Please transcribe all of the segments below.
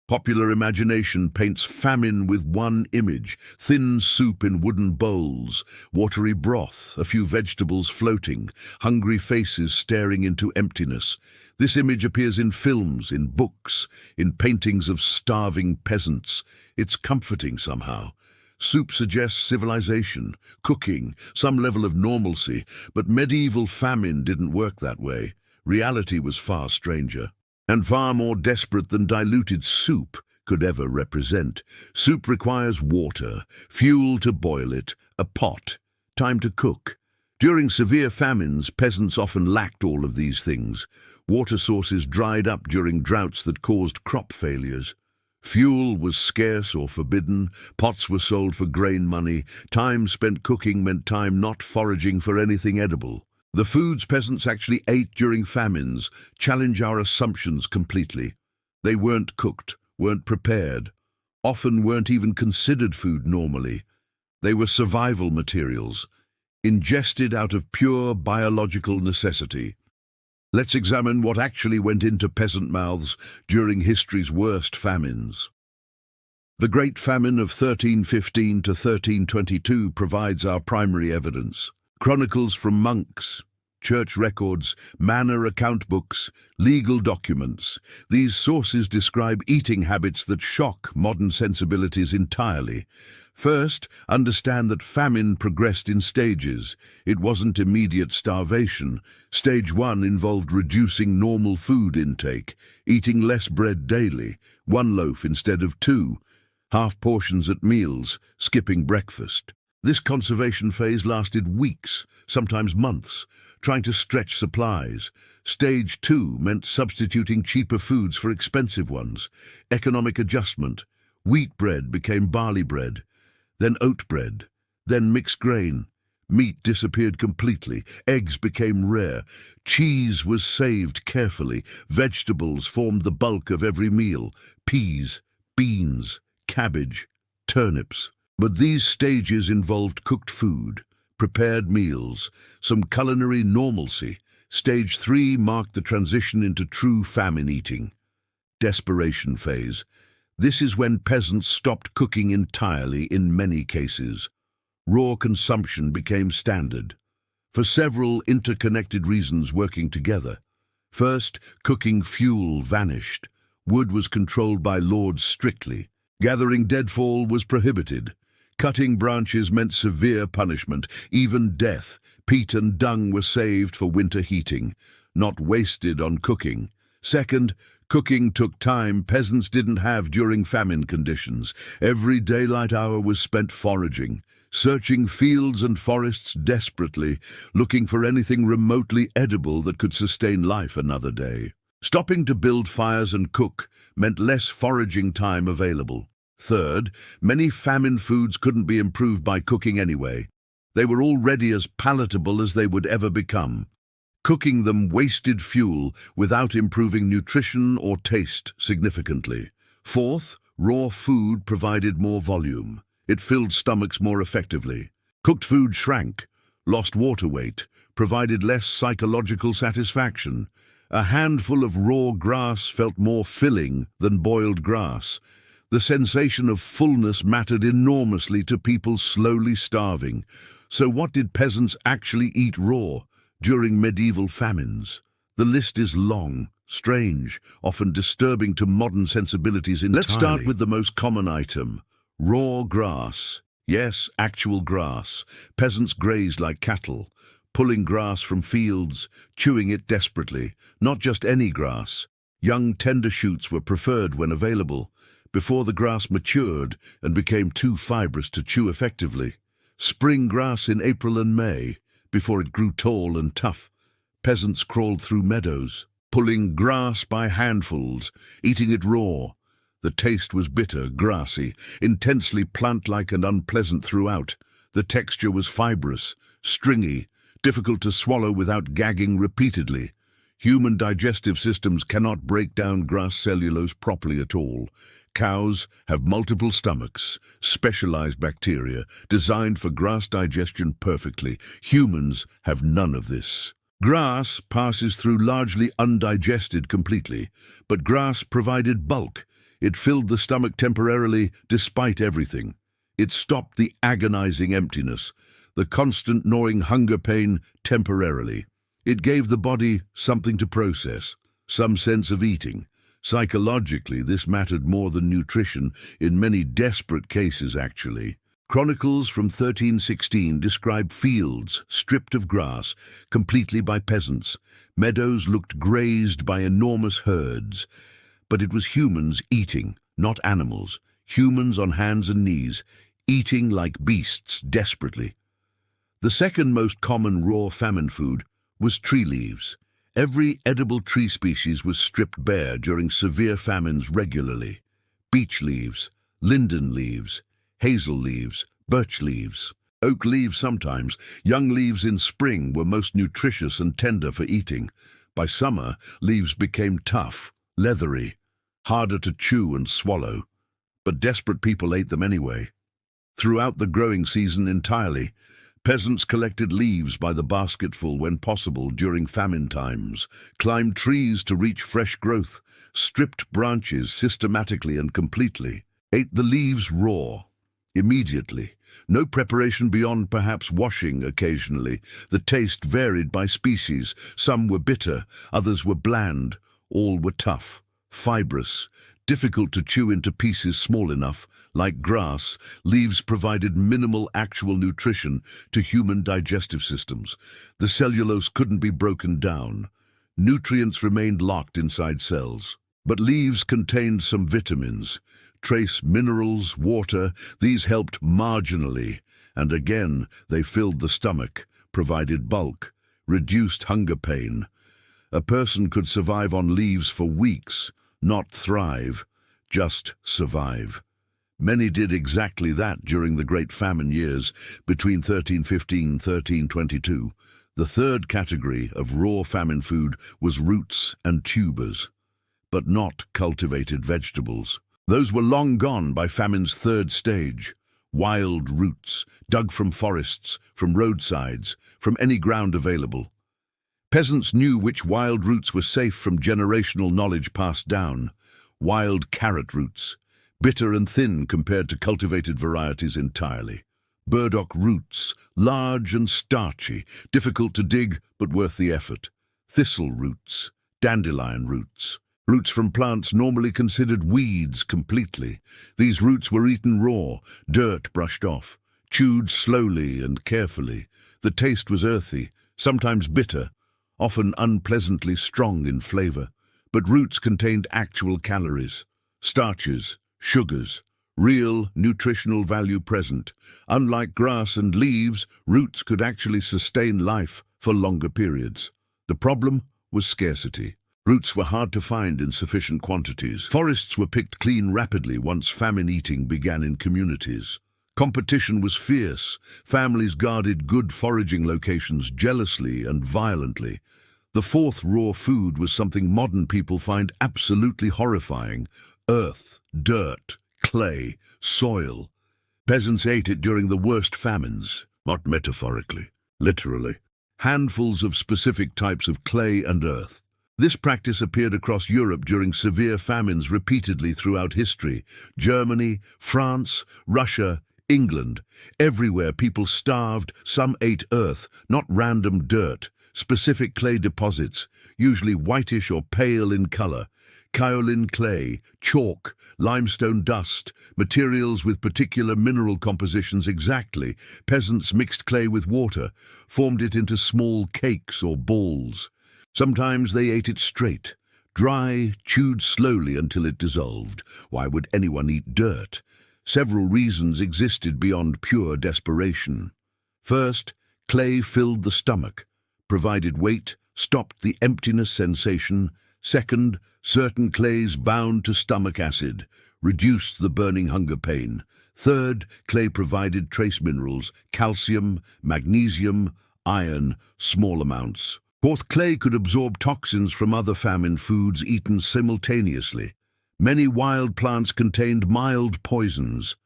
Popular imagination paints famine with one image: thin soup in wooden bowls, watery broth, a few vegetables floating, hungry faces staring into emptiness. This image appears in films, in books, in paintings of starving peasants. It's comforting somehow. Soup suggests civilization, cooking, some level of normalcy, but medieval famine didn't work that way. Reality was far stranger, and far more desperate than diluted soup could ever represent. Soup requires water, fuel to boil it, a pot, time to cook. During severe famines, peasants often lacked all of these things. Water sources dried up during droughts that caused crop failures. Fuel was scarce or forbidden, pots were sold for grain money, time spent cooking meant time not foraging for anything edible. The foods peasants actually ate during famines challenge our assumptions completely. They weren't cooked, weren't prepared, often weren't even considered food normally. They were survival materials, ingested out of pure biological necessity. Let's examine what actually went into peasant mouths during history's worst famines. The Great Famine of 1315 to 1322 provides our primary evidence. Chronicles from monks, church records, manor account books, legal documents. These sources describe eating habits that shock modern sensibilities entirely. First, understand that famine progressed in stages. It wasn't immediate starvation. Stage 1 involved reducing normal food intake, eating less bread daily, one loaf instead of two, half portions at meals, skipping breakfast. This conservation phase lasted weeks, sometimes months, trying to stretch supplies. Stage 2 meant substituting cheaper foods for expensive ones. Economic adjustment. Wheat bread became barley bread, then oat bread, then mixed grain. Meat disappeared completely. Eggs became rare. Cheese was saved carefully. Vegetables formed the bulk of every meal. Peas, beans, cabbage, turnips. But these stages involved cooked food, prepared meals, some culinary normalcy. Stage 3 marked the transition into true famine eating. Desperation phase. This is when peasants stopped cooking entirely in many cases. Raw consumption became standard, for several interconnected reasons working together. First, cooking fuel vanished. Wood was controlled by lords strictly. Gathering deadfall was prohibited. Cutting branches meant severe punishment, even death. Peat and dung were saved for winter heating, not wasted on cooking. Second, cooking took time peasants didn't have during famine conditions. Every daylight hour was spent foraging, searching fields and forests desperately, looking for anything remotely edible that could sustain life another day. Stopping to build fires and cook meant less foraging time available. Third, many famine foods couldn't be improved by cooking anyway. They were already as palatable as they would ever become. Cooking them wasted fuel without improving nutrition or taste significantly. Fourth, raw food provided more volume. It filled stomachs more effectively. Cooked food shrank, lost water weight, provided less psychological satisfaction. A handful of raw grass felt more filling than boiled grass. The sensation of fullness mattered enormously to people slowly starving. So what did peasants actually eat raw during medieval famines? The list is long, strange, often disturbing to modern sensibilities entirely. Let's start with the most common item: raw grass. Yes, actual grass. Peasants grazed like cattle, pulling grass from fields, chewing it desperately. Not just any grass. Young tender shoots were preferred when available, before the grass matured and became too fibrous to chew effectively. Spring grass in April and May, before it grew tall and tough. Peasants crawled through meadows, pulling grass by handfuls, eating it raw. The taste was bitter, grassy, intensely plant-like and unpleasant throughout. The texture was fibrous, stringy, difficult to swallow without gagging repeatedly. Human digestive systems cannot break down grass cellulose properly at all. Cows have multiple stomachs, specialized bacteria, designed for grass digestion perfectly. Humans have none of this. Grass passes through largely undigested completely, but grass provided bulk. It filled the stomach temporarily, despite everything. It stopped the agonizing emptiness, the constant gnawing hunger pain temporarily. It gave the body something to process, some sense of eating. Psychologically, this mattered more than nutrition, in many desperate cases actually. Chronicles from 1316 describe fields stripped of grass, completely by peasants. Meadows looked grazed by enormous herds. But it was humans eating, not animals. Humans on hands and knees, eating like beasts desperately. The second most common raw famine food was tree leaves. Every edible tree species was stripped bare during severe famines regularly. Beech leaves, linden leaves, hazel leaves, birch leaves, oak leaves sometimes. Young leaves in spring were most nutritious and tender for eating. By summer, leaves became tough, leathery, harder to chew and swallow. But desperate people ate them anyway. Throughout the growing season entirely, peasants collected leaves by the basketful when possible during famine times, climbed trees to reach fresh growth, stripped branches systematically and completely, ate the leaves raw, immediately. No preparation beyond perhaps washing occasionally. The taste varied by species. Some were bitter, others were bland, all were tough, fibrous, difficult to chew into pieces small enough. Like grass, leaves provided minimal actual nutrition to human digestive systems. The cellulose couldn't be broken down. Nutrients remained locked inside cells. But leaves contained some vitamins, trace minerals, water. These helped marginally, and again they filled the stomach, provided bulk, reduced hunger pain. A person could survive on leaves for weeks, not thrive, just survive. Many did exactly that during the Great Famine years between 1315 and 1322. The third category of raw famine food was roots and tubers, but not cultivated vegetables. Those were long gone by famine's third stage. Wild roots, dug from forests, from roadsides, from any ground available. Peasants knew which wild roots were safe from generational knowledge passed down. Wild carrot roots, bitter and thin compared to cultivated varieties entirely. Burdock roots, large and starchy, difficult to dig but worth the effort. Thistle roots, dandelion roots. Roots from plants normally considered weeds completely. These roots were eaten raw, dirt brushed off, chewed slowly and carefully. The taste was earthy, sometimes bitter, often unpleasantly strong in flavor. But roots contained actual calories, starches, sugars, real nutritional value present. Unlike grass and leaves, roots could actually sustain life for longer periods. The problem was scarcity. Roots were hard to find in sufficient quantities. Forests were picked clean rapidly once famine eating began in communities. Competition was fierce. Families guarded good foraging locations jealously and violently. The fourth raw food was something modern people find absolutely horrifying: earth, dirt, clay, soil. Peasants ate it during the worst famines, not metaphorically, literally. Handfuls of specific types of clay and earth. This practice appeared across Europe during severe famines repeatedly throughout history. Germany, France, Russia, England. Everywhere people starved, some ate earth, not random dirt. Specific clay deposits, usually whitish or pale in color. Kaolin clay, chalk, limestone dust, materials with particular mineral compositions exactly. Peasants mixed clay with water, formed it into small cakes or balls. Sometimes they ate it straight, dry, chewed slowly until it dissolved. Why would anyone eat dirt? Several reasons existed beyond pure desperation. First, clay filled the stomach, provided weight, stopped the emptiness sensation. Second, certain clays bound to stomach acid, reduced the burning hunger pain. Third, clay provided trace minerals, calcium, magnesium, iron, small amounts. Fourth, clay could absorb toxins from other famine foods eaten simultaneously. Many wild plants contained mild poisons.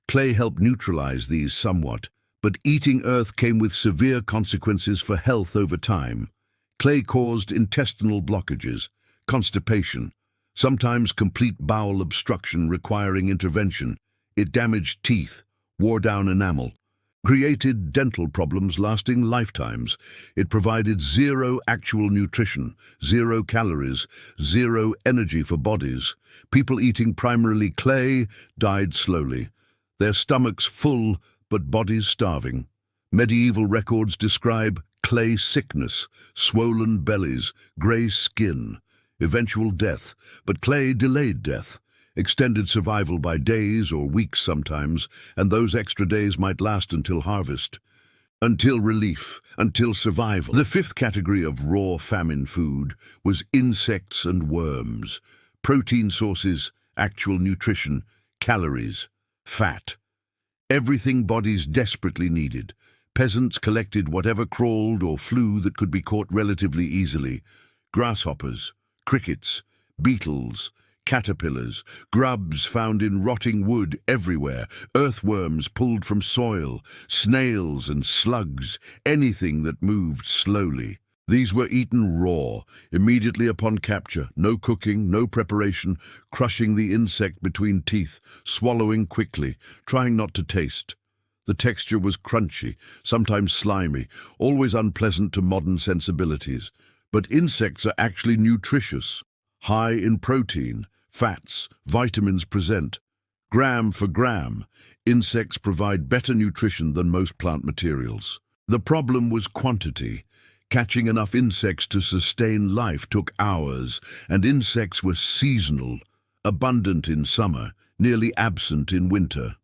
Clay helped neutralize these somewhat, but eating earth came with severe consequences for health over time. Clay caused intestinal blockages, constipation, sometimes complete bowel obstruction requiring intervention. It damaged teeth, wore down enamel, created dental problems lasting lifetimes. It provided zero actual nutrition, 0 calories, 0 energy for bodies. People eating primarily clay died slowly, their stomachs full but bodies starving. Medieval records describe clay sickness, swollen bellies, grey skin, eventual death, but clay delayed death, extended survival by days or weeks sometimes, and those extra days might last until harvest, until relief, until survival. The fifth category of raw famine food was insects and worms, protein sources, actual nutrition, calories, fat. Everything bodies desperately needed. Peasants collected whatever crawled or flew that could be caught relatively easily. Grasshoppers, crickets, beetles, caterpillars, grubs found in rotting wood everywhere, earthworms pulled from soil, snails and slugs, anything that moved slowly. These were eaten raw, immediately upon capture, no cooking, no preparation, crushing the insect between teeth, swallowing quickly, trying not to taste. The texture was crunchy, sometimes slimy, always unpleasant to modern sensibilities. But insects are actually nutritious, high in protein, fats, vitamins present. Gram for gram, insects provide better nutrition than most plant materials. The problem was quantity. Catching enough insects to sustain life took hours, and insects were seasonal, abundant in summer, nearly absent in winter.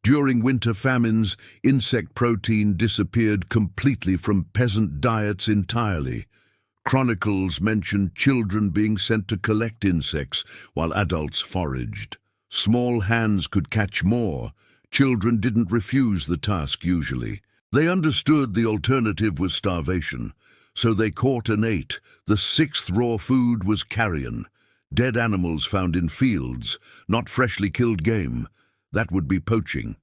During winter famines, insect protein disappeared completely from peasant diets entirely. Chronicles mention children being sent to collect insects while adults foraged. Small hands could catch more. Children didn't refuse the task usually. They understood the alternative was starvation, so they caught and ate. The sixth raw food was carrion, dead animals found in fields, not freshly killed game. That would be poaching,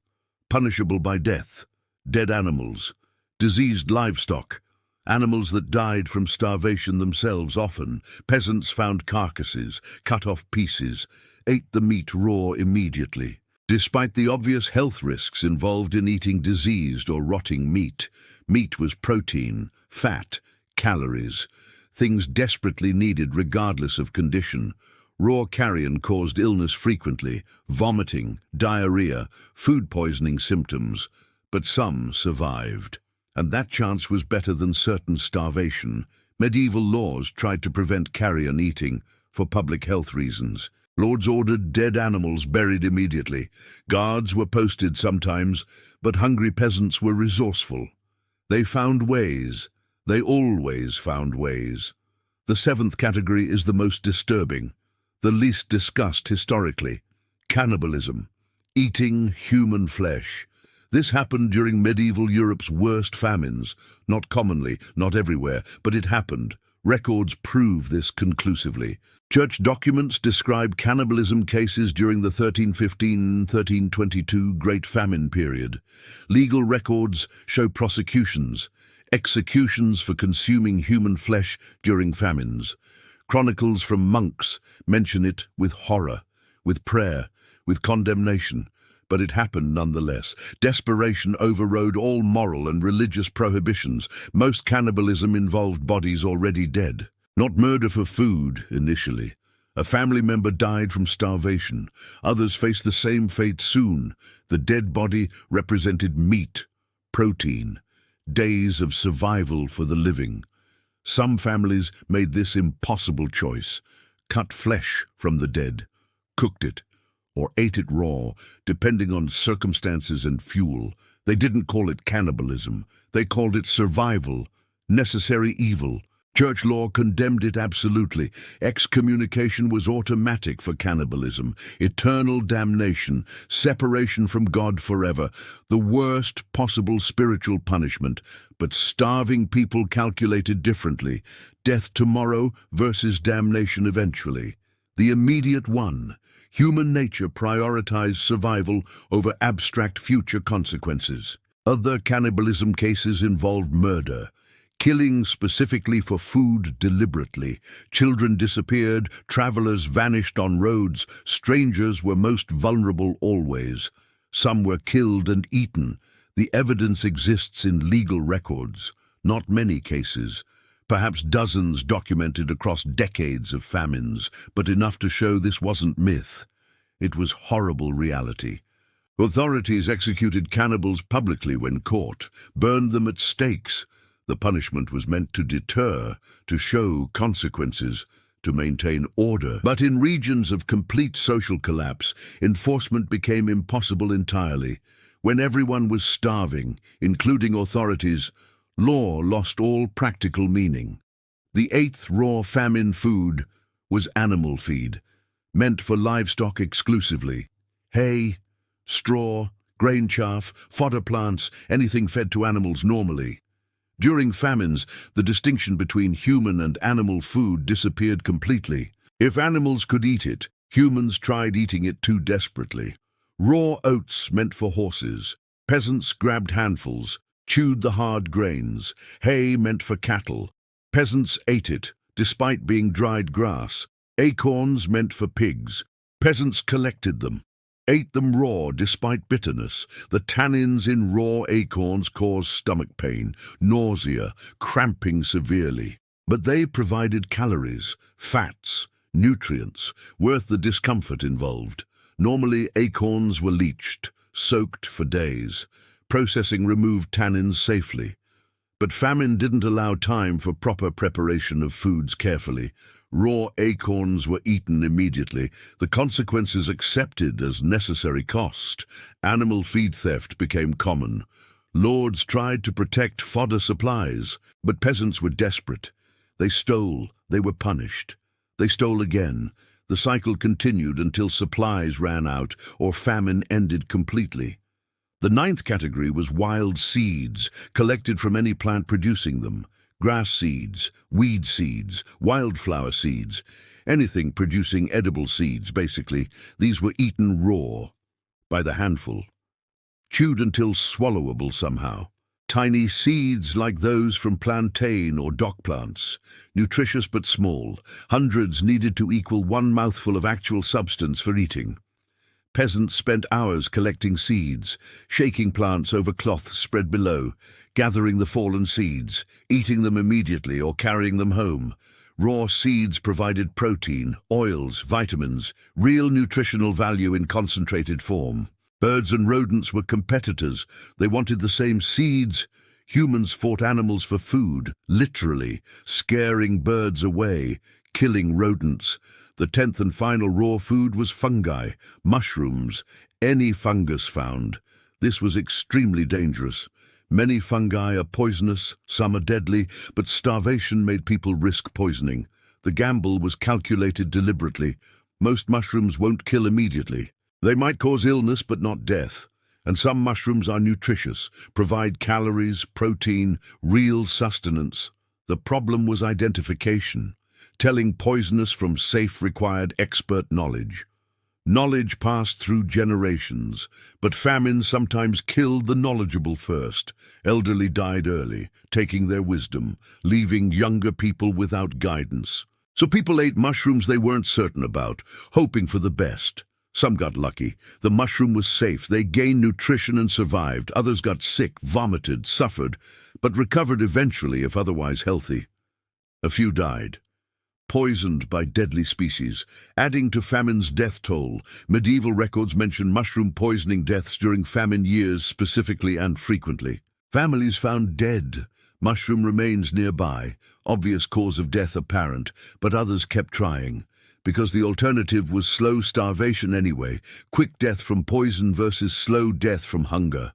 punishable by death. Dead animals, diseased livestock, animals that died from starvation themselves often. Peasants found carcasses, cut off pieces, ate the meat raw immediately. Despite the obvious health risks involved in eating diseased or rotting meat, meat was protein, fat, calories, things desperately needed regardless of condition. Raw carrion caused illness frequently, vomiting, diarrhea, food poisoning symptoms, but some survived. And that chance was better than certain starvation. Medieval laws tried to prevent carrion eating for public health reasons. Lords ordered dead animals buried immediately. Guards were posted sometimes, but hungry peasants were resourceful. They found ways. They always found ways. The seventh category is the most disturbing, the least discussed historically: cannibalism, eating human flesh. This happened during medieval Europe's worst famines. Not commonly, not everywhere, but it happened. Records prove this conclusively. Church documents describe cannibalism cases during the 1315-1322 Great Famine period. Legal records show prosecutions, executions for consuming human flesh during famines. Chronicles from monks mention it with horror, with prayer, with condemnation, but it happened nonetheless. Desperation overrode all moral and religious prohibitions. Most cannibalism involved bodies already dead. Not murder for food, initially. A family member died from starvation. Others faced the same fate soon. The dead body represented meat, protein, days of survival for the living. Some families made this impossible choice: cut flesh from the dead, cooked it, or ate it raw, depending on circumstances and fuel. They didn't call it cannibalism. They called it survival, necessary evil. Church law condemned it absolutely. Excommunication was automatic for cannibalism. Eternal damnation, separation from God forever, the worst possible spiritual punishment. But starving people calculated differently. Death tomorrow versus damnation eventually. The immediate one. Human nature prioritized survival over abstract future consequences. Other cannibalism cases involved murder, killing specifically for food deliberately. Children disappeared, travelers vanished on roads, strangers were most vulnerable always. Some were killed and eaten. The evidence exists in legal records. Not many cases, perhaps dozens documented across decades of famines, but enough to show this wasn't myth. It was horrible reality. Authorities executed cannibals publicly when caught, burned them at stakes. The punishment was meant to deter, to show consequences, to maintain order. But in regions of complete social collapse, enforcement became impossible entirely. When everyone was starving, including authorities, law lost all practical meaning. The 8th raw famine food was animal feed, meant for livestock exclusively. Hay, straw, grain chaff, fodder plants, anything fed to animals normally. During famines, the distinction between human and animal food disappeared completely. If animals could eat it, humans tried eating it too desperately. Raw oats meant for horses. Peasants grabbed handfuls, chewed the hard grains. Hay meant for cattle. Peasants ate it, despite being dried grass. Acorns meant for pigs. Peasants collected them, ate them raw despite bitterness. The tannins in raw acorns caused stomach pain, nausea, cramping severely. But they provided calories, fats, nutrients, worth the discomfort involved. Normally, acorns were leached, soaked for days. Processing removed tannins safely. But famine didn't allow time for proper preparation of foods carefully. Raw acorns were eaten immediately, the consequences accepted as necessary cost. Animal feed theft became common. Lords tried to protect fodder supplies, but peasants were desperate. They stole, they were punished. They stole again. The cycle continued until supplies ran out or famine ended completely. The 9th category was wild seeds, collected from any plant producing them. Grass seeds, weed seeds, wildflower seeds, anything producing edible seeds, basically. These were eaten raw, by the handful, chewed until swallowable somehow. Tiny seeds like those from plantain or dock plants, nutritious but small. Hundreds needed to equal one mouthful of actual substance for eating. Peasants spent hours collecting seeds, shaking plants over cloth spread below, gathering the fallen seeds, eating them immediately or carrying them home. Raw seeds provided protein, oils, vitamins, real nutritional value in concentrated form. Birds and rodents were competitors. They wanted the same seeds. Humans fought animals for food, literally, scaring birds away, killing rodents. The 10th and final raw food was fungi, mushrooms, any fungus found. This was extremely dangerous. Many fungi are poisonous, some are deadly, but starvation made people risk poisoning. The gamble was calculated deliberately. Most mushrooms won't kill immediately. They might cause illness but not death. And some mushrooms are nutritious, provide calories, protein, real sustenance. The problem was identification. Telling poisonous from safe required expert knowledge. Knowledge passed through generations, but famine sometimes killed the knowledgeable first. Elderly died early, taking their wisdom, leaving younger people without guidance. So people ate mushrooms they weren't certain about, hoping for the best. Some got lucky. The mushroom was safe. They gained nutrition and survived. Others got sick, vomited, suffered, but recovered eventually if otherwise healthy. A few died, poisoned by deadly species, adding to famine's death toll. Medieval records mention mushroom poisoning deaths during famine years specifically and frequently. Families found dead, mushroom remains nearby, obvious cause of death apparent, but others kept trying. Because the alternative was slow starvation anyway, quick death from poison versus slow death from hunger.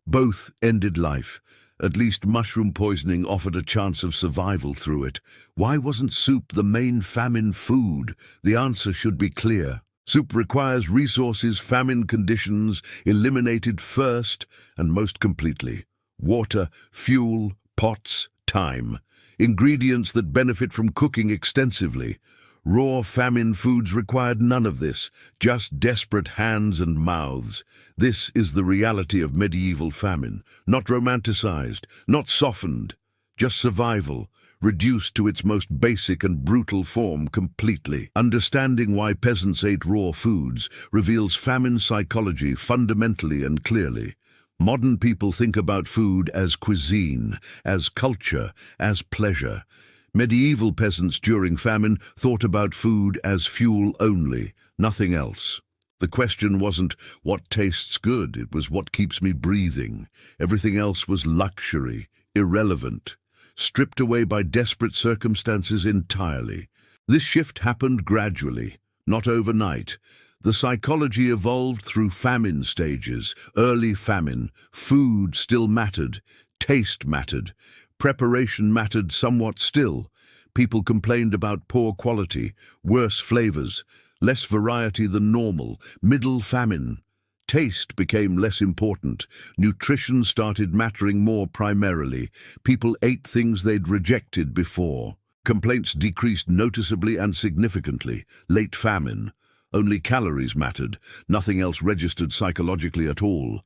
Both ended life. At least mushroom poisoning offered a chance of survival through it. Why wasn't soup the main famine food? The answer should be clear. Soup requires resources famine conditions eliminated first and most completely. Water, fuel, pots, time. Ingredients that benefit from cooking extensively. Raw famine foods required none of this, just desperate hands and mouths. This is the reality of medieval famine, not romanticized, not softened, just survival, reduced to its most basic and brutal form completely. Understanding why peasants ate raw foods reveals famine psychology fundamentally and clearly. Modern people think about food as cuisine, as culture, as pleasure. Medieval peasants during famine thought about food as fuel only, nothing else. The question wasn't what tastes good, it was what keeps me breathing. Everything else was luxury, irrelevant, stripped away by desperate circumstances entirely. This shift happened gradually, not overnight. The psychology evolved through famine stages. Early famine, food still mattered, taste mattered, preparation mattered somewhat still. People complained about poor quality, worse flavors, less variety than normal. Middle famine. Taste became less important. Nutrition started mattering more primarily. People ate things they'd rejected before. Complaints decreased noticeably and significantly. Late famine. Only calories mattered. Nothing else registered psychologically at all.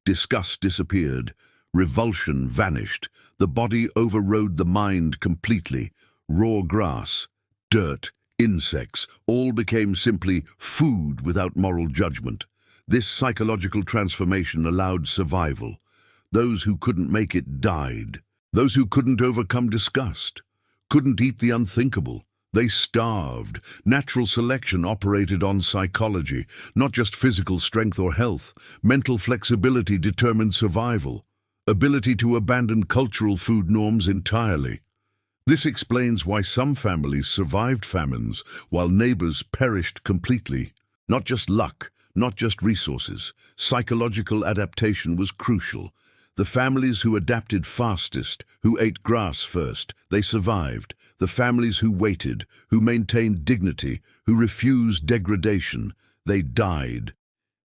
Disgust disappeared. Revulsion vanished. The body overrode the mind completely. Raw grass, dirt, insects, all became simply food without moral judgment. This psychological transformation allowed survival. Those who couldn't make it died. Those who couldn't overcome disgust, couldn't eat the unthinkable. They starved. Natural selection operated on psychology, not just physical strength or health. Mental flexibility determined survival. Ability to abandon cultural food norms entirely. This explains why some families survived famines, while neighbors perished completely. Not just luck, not just resources. Psychological adaptation was crucial. The families who adapted fastest, who ate grass first, they survived. The families who waited, who maintained dignity, who refused degradation, they died.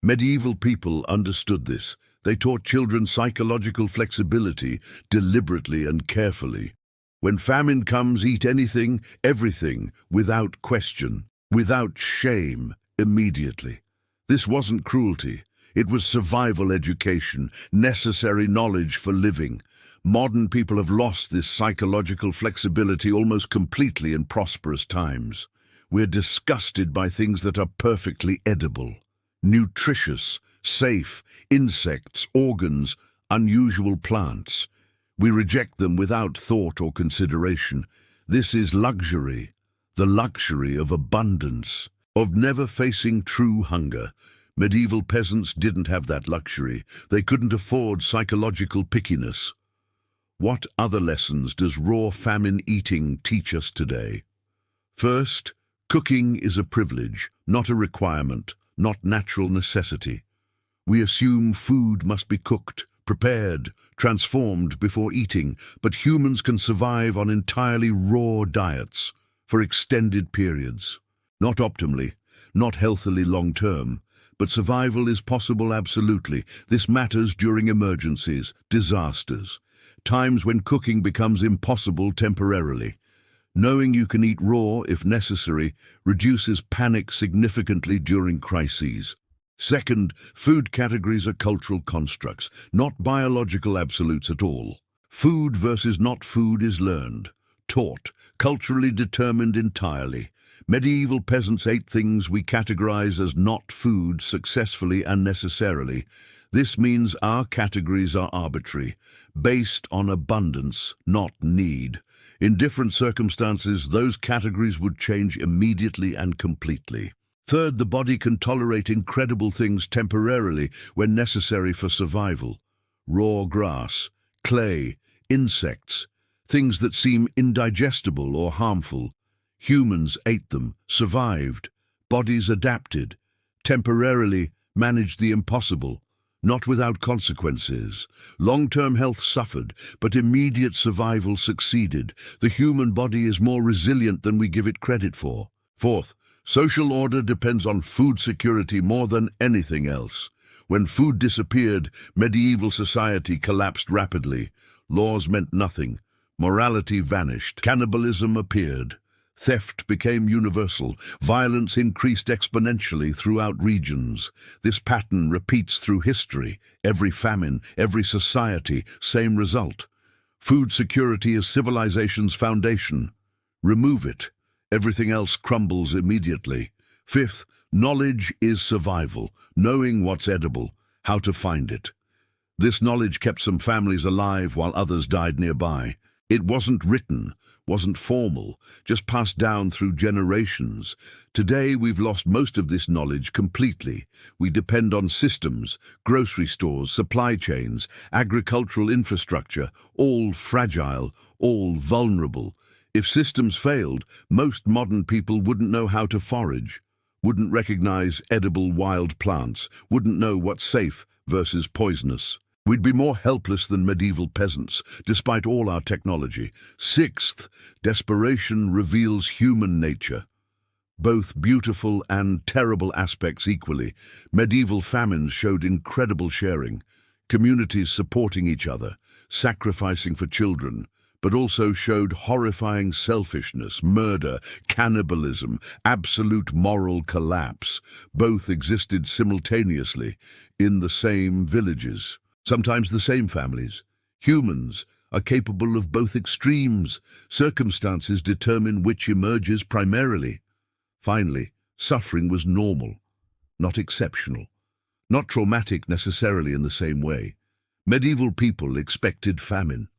Medieval people understood this. They taught children psychological flexibility deliberately and carefully. When famine comes, eat anything, everything, without question, without shame, immediately. This wasn't cruelty. It was survival education, necessary knowledge for living. Modern people have lost this psychological flexibility almost completely in prosperous times. We're disgusted by things that are perfectly edible, nutritious, safe, insects, organs, unusual plants. We reject them without thought or consideration. This is luxury, the luxury of abundance, of never facing true hunger. Medieval peasants didn't have that luxury. They couldn't afford psychological pickiness. What other lessons does raw famine eating teach us today? First, cooking is a privilege, not a requirement, not natural necessity. We assume food must be cooked, prepared, transformed before eating, but humans can survive on entirely raw diets for extended periods. Not optimally, not healthily long-term, but survival is possible absolutely. This matters during emergencies, disasters, times when cooking becomes impossible temporarily. Knowing you can eat raw, if necessary, reduces panic significantly during crises. Second, food categories are cultural constructs, not biological absolutes at all. Food versus not food is learned, taught, culturally determined entirely. Medieval peasants ate things we categorize as not food successfully and necessarily. This means our categories are arbitrary, based on abundance, not need. In different circumstances, those categories would change immediately and completely. Third, the body can tolerate incredible things temporarily when necessary for survival. Raw grass, clay, insects, things that seem indigestible or harmful. Humans ate them, survived, bodies adapted, temporarily managed the impossible, not without consequences. Long-term health suffered, but immediate survival succeeded. The human body is more resilient than we give it credit for. Fourth, social order depends on food security more than anything else. When food disappeared, medieval society collapsed rapidly. Laws meant nothing. Morality vanished. Cannibalism appeared. Theft became universal. Violence increased exponentially throughout regions. This pattern repeats through history. Every famine, every society, same result. Food security is civilization's foundation. Remove it. Everything else crumbles immediately. Fifth, knowledge is survival, knowing what's edible, how to find it. This knowledge kept some families alive while others died nearby. It wasn't written, wasn't formal, just passed down through generations. Today we've lost most of this knowledge completely. We depend on systems, grocery stores, supply chains, agricultural infrastructure, all fragile, all vulnerable. If systems failed, most modern people wouldn't know how to forage, wouldn't recognize edible wild plants, wouldn't know what's safe versus poisonous. We'd be more helpless than medieval peasants, despite all our technology. Sixth, desperation reveals human nature. Both beautiful and terrible aspects equally. Medieval famines showed incredible sharing, communities supporting each other, sacrificing for children, but also showed horrifying selfishness, murder, cannibalism, absolute moral collapse. Both existed simultaneously in the same villages. Sometimes the same families. Humans are capable of both extremes. Circumstances determine which emerges primarily. Finally, suffering was normal, not exceptional, not traumatic necessarily in the same way. Medieval people expected famine,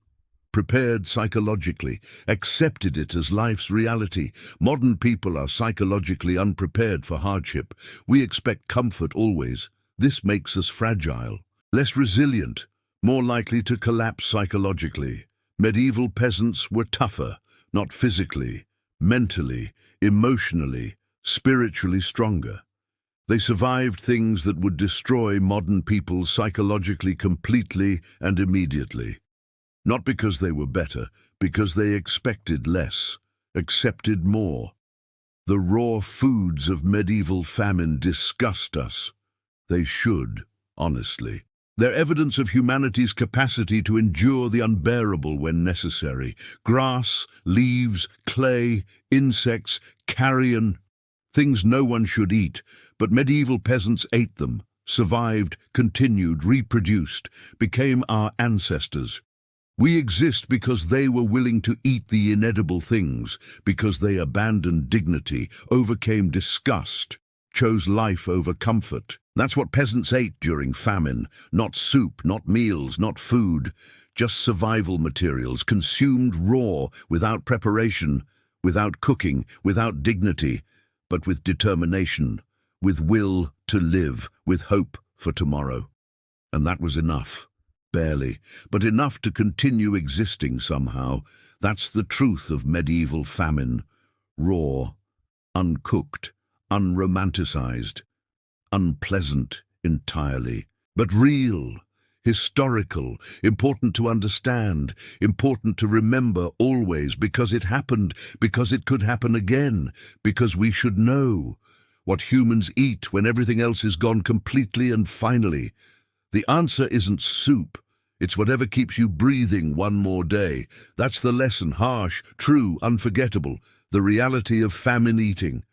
prepared psychologically, accepted it as life's reality. Modern people are psychologically unprepared for hardship. We expect comfort always. This makes us fragile, less resilient, more likely to collapse psychologically. Medieval peasants were tougher, not physically, mentally, emotionally, spiritually stronger. They survived things that would destroy modern people psychologically completely and immediately. Not because they were better, because they expected less, accepted more. The raw foods of medieval famine disgust us. They should, honestly. They're evidence of humanity's capacity to endure the unbearable when necessary. Grass, leaves, clay, insects, carrion, things no one should eat, but medieval peasants ate them, survived, continued, reproduced, became our ancestors. We exist because they were willing to eat the inedible things, because they abandoned dignity, overcame disgust, chose life over comfort. That's what peasants ate during famine. Not soup, not meals, not food, just survival materials, consumed raw, without preparation, without cooking, without dignity, but with determination, with will to live, with hope for tomorrow. And that was enough. Barely, but enough to continue existing somehow. That's the truth of medieval famine. Raw, uncooked, unromanticized, unpleasant entirely, but real, historical, important to understand, important to remember always, because it happened, because it could happen again, because we should know what humans eat when everything else is gone completely and finally. The answer isn't soup. It's whatever keeps you breathing one more day. That's the lesson, harsh, true, unforgettable, the reality of famine eating.